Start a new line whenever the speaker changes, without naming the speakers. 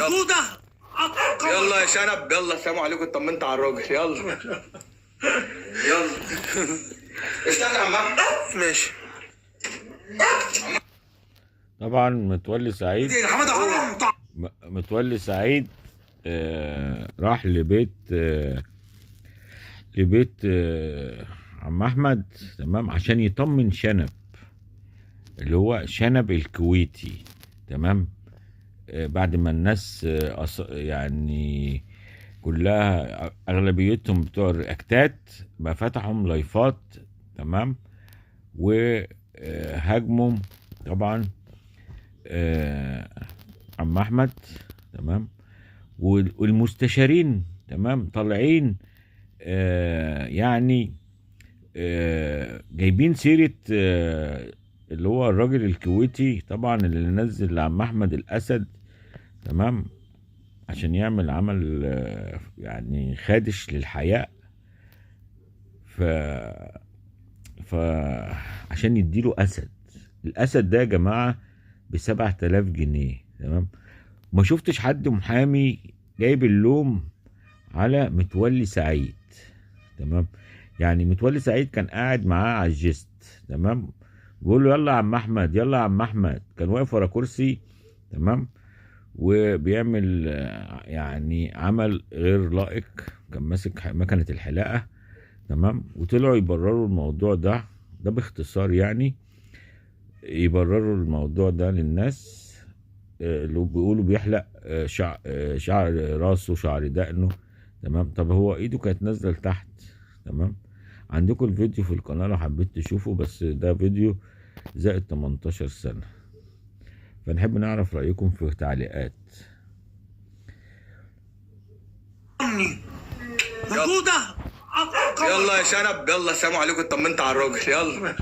موجودة.
يلا يا شنب، يلا السلام عليكم، اطمنت على الراجل. يلا يلا استنى يا عم احمد.
ماشي.
طبعا متولي سعيد
حماده حرام.
متولي سعيد راح لبيت عم احمد، تمام، عشان يطمن شنب، اللي هو شنب الكويتي، تمام. بعد ما الناس يعني كلها اغلبيتهم بتوع الرياكتات بقى فتحوا لايفات، تمام، وهاجموا طبعا عم احمد، تمام، والمستشارين، تمام، طالعين يعني جايبين سيرة اللي هو الراجل الكويتي طبعا اللي نزل عم احمد الاسد، تمام، عشان يعمل عمل يعني خادش للحياء، ف عشان يديله اسد. الاسد ده يا جماعة ب7,000 جنيه، تمام. ما شفتش حد محامي جايب اللوم على متولي سعيد، تمام. يعني متولي سعيد كان قاعد معاه على الجست، تمام، بيقول له يلا يا عم احمد، يلا يا عم احمد. كان واقف ورا كرسي، تمام، وبيعمل يعني عمل غير لائق، كان ماسك مكنة الحلاقة، تمام. وطلعوا يبرروا الموضوع ده باختصار، يعني يبرروا الموضوع ده للناس اللي بيقولوا بيحلق شعر راسه، شعر دقنه، تمام. طب هو ايده كانت نازله لتحت، تمام. عندكم الفيديو في القناه لو حبيت تشوفه، بس ده فيديو زائد 18 سنه، فنحب نعرف رايكم في التعليقات.
موجودة.
يلا يا شنب، يلا السلام عليكم، اطمنت على الراجل. يلا